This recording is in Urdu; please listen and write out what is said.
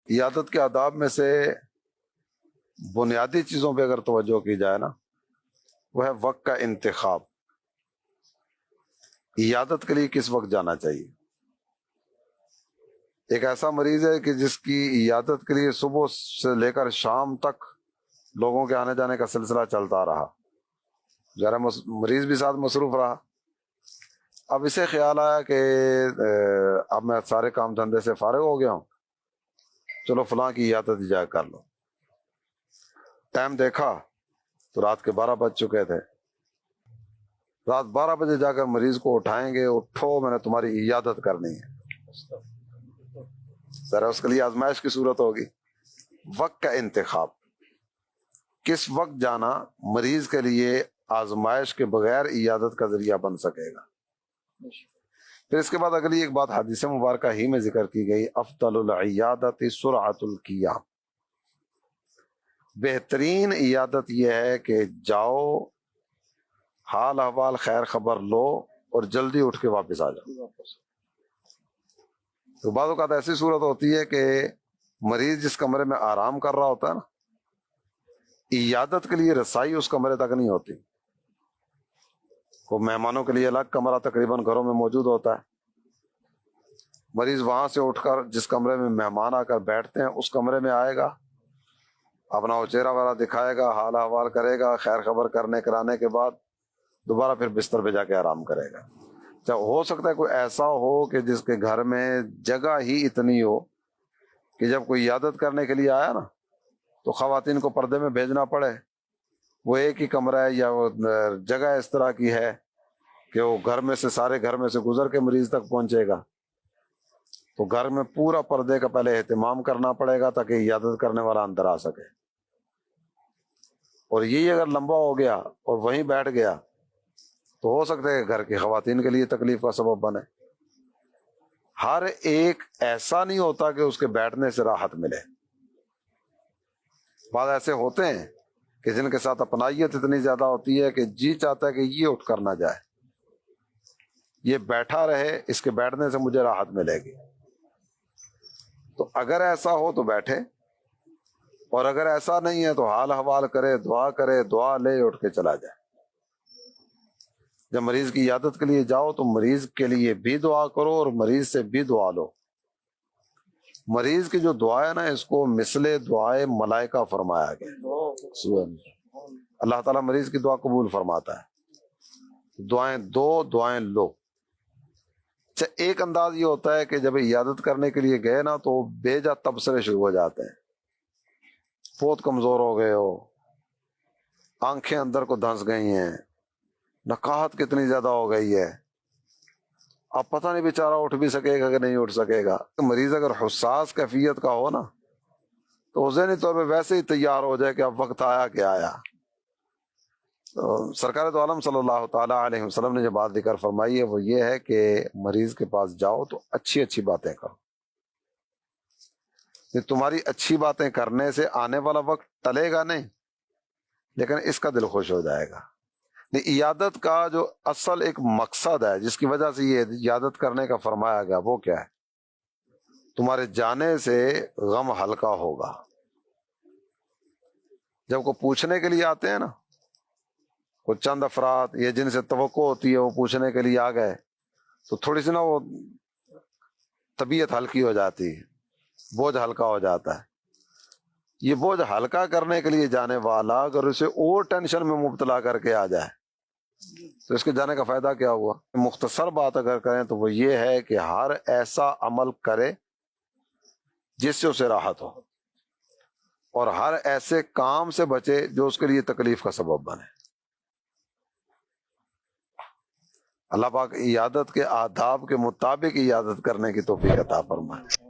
عیادت کے آداب میں سے بنیادی چیزوں پہ اگر توجہ کی جائے نا، وہ ہے وقت کا انتخاب۔ عیادت کے لیے کس وقت جانا چاہیے؟ ایک ایسا مریض ہے کہ جس کی عیادت کے لیے صبح سے لے کر شام تک لوگوں کے آنے جانے کا سلسلہ چلتا رہا، ذرا مریض بھی ساتھ مصروف رہا۔ اب اسے خیال آیا کہ اب میں سارے کام دھندے سے فارغ ہو گیا ہوں، چلو فلاں کی عیادت جا کر لو۔ ٹائم دیکھا تو رات کے 12 بج چکے تھے۔ رات 12 بجے جا کر مریض کو اٹھائیں گے، اٹھو میں نے تمہاری عیادت کرنی ہے، ذرا اس کے لیے آزمائش کی صورت ہوگی۔ وقت کا انتخاب، کس وقت جانا مریض کے لیے آزمائش کے بغیر عیادت کا ذریعہ بن سکے گا۔ پھر اس کے بعد اگلی ایک بات حدیث مبارکہ ہی میں ذکر کی گئی، افضل العیادت سرعۃ القیام، بہترین عیادت یہ ہے کہ جاؤ، حال احوال خیر خبر لو اور جلدی اٹھ کے واپس آ جاؤ۔ تو بعض اوقات ایسی صورت ہوتی ہے کہ مریض جس کمرے میں آرام کر رہا ہوتا ہے نا، عیادت کے لیے رسائی اس کمرے تک نہیں ہوتی۔ وہ مہمانوں کے لیے الگ کمرہ تقریباً گھروں میں موجود ہوتا ہے، مریض وہاں سے اٹھ کر جس کمرے میں مہمان آ کر بیٹھتے ہیں اس کمرے میں آئے گا، اپنا وہ چہرہ وغیرہ دکھائے گا، حال احوال کرے گا، خیر خبر کرنے کرانے کے بعد دوبارہ پھر بستر پہ جا کے آرام کرے گا۔ اچھا، ہو سکتا ہے کوئی ایسا ہو کہ جس کے گھر میں جگہ ہی اتنی ہو کہ جب کوئی عیادت کرنے کے لیے آیا نا تو خواتین کو پردے میں بھیجنا پڑے، وہ ایک ہی کمرہ ہے یا وہ جگہ اس طرح کی ہے کہ وہ گھر میں سے سارے گھر میں سے گزر کے مریض تک پہنچے گا، تو گھر میں پورا پردے کا پہلے اہتمام کرنا پڑے گا تاکہ عیادت کرنے والا اندر آ سکے۔ اور یہی اگر لمبا ہو گیا اور وہیں بیٹھ گیا تو ہو سکتا ہے کہ گھر کی خواتین کے لیے تکلیف کا سبب بنے۔ ہر ایک ایسا نہیں ہوتا کہ اس کے بیٹھنے سے راحت ملے۔ بعض ایسے ہوتے ہیں کہ جن کے ساتھ اپنائیت اتنی زیادہ ہوتی ہے کہ جی چاہتا ہے کہ یہ اٹھ کر نہ جائے، یہ بیٹھا رہے، اس کے بیٹھنے سے مجھے راحت ملے گی۔ تو اگر ایسا ہو تو بیٹھے، اور اگر ایسا نہیں ہے تو حال حوال کرے، دعا لے، اٹھ کے چلا جائے۔ جب مریض کی عیادت کے لیے جاؤ تو مریض کے لیے بھی دعا کرو اور مریض سے بھی دعا لو۔ مریض کی جو دعا ہے نا، اس کو مثل دعائے ملائکہ فرمایا گیا۔ اللہ تعالیٰ مریض کی دعا قبول فرماتا ہے۔ دعائیں دو، دعائیں لو۔ اچھا، ایک انداز یہ ہوتا ہے کہ جب عیادت کرنے کے لیے گئے نا تو بے جا تبصرے شروع ہو جاتے ہیں، بہت کمزور ہو گئے ہو، آنکھیں اندر کو دھنس گئی ہیں، نقاہت کتنی زیادہ ہو گئی ہے، اب پتہ نہیں بیچارہ اٹھ بھی سکے گا کہ نہیں اٹھ سکے گا۔ مریض اگر حساس کیفیت کا ہو نا تو ذہنی طور پہ ویسے ہی تیار ہو جائے کہ اب وقت آیا کہ آیا۔ تو سرکار دو عالم صلی اللہ تعالیٰ علیہ وسلم نے جو بات ذکر فرمائی ہے وہ یہ ہے کہ مریض کے پاس جاؤ تو اچھی اچھی باتیں کرو۔ تمہاری اچھی باتیں کرنے سے آنے والا وقت ٹلے گا نہیں، لیکن اس کا دل خوش ہو جائے گا۔ عیادت کا جو اصل ایک مقصد ہے جس کی وجہ سے یہ عیادت کرنے کا فرمایا گیا وہ کیا ہے؟ تمہارے جانے سے غم ہلکا ہوگا۔ جب کو پوچھنے کے لیے آتے ہیں نا، کوئی چند افراد یہ جن سے توقع ہوتی ہے وہ پوچھنے کے لیے آ گئے تو تھوڑی سی نا وہ طبیعت ہلکی ہو جاتی ہے، بوجھ ہلکا ہو جاتا ہے۔ یہ بوجھ ہلکا کرنے کے لیے جانے والا اگر اسے اور ٹینشن میں مبتلا کر کے آ جائے تو اس کے جانے کا فائدہ کیا ہوا؟ مختصر بات اگر کریں تو وہ یہ ہے کہ ہر ایسا عمل کرے جس سے اسے راحت ہو، اور ہر ایسے کام سے بچے جو اس کے لیے تکلیف کا سبب بنے۔ اللہ پاک عیادت کے آداب کے مطابق عیادت کرنے کی توفیق عطا فرمائے۔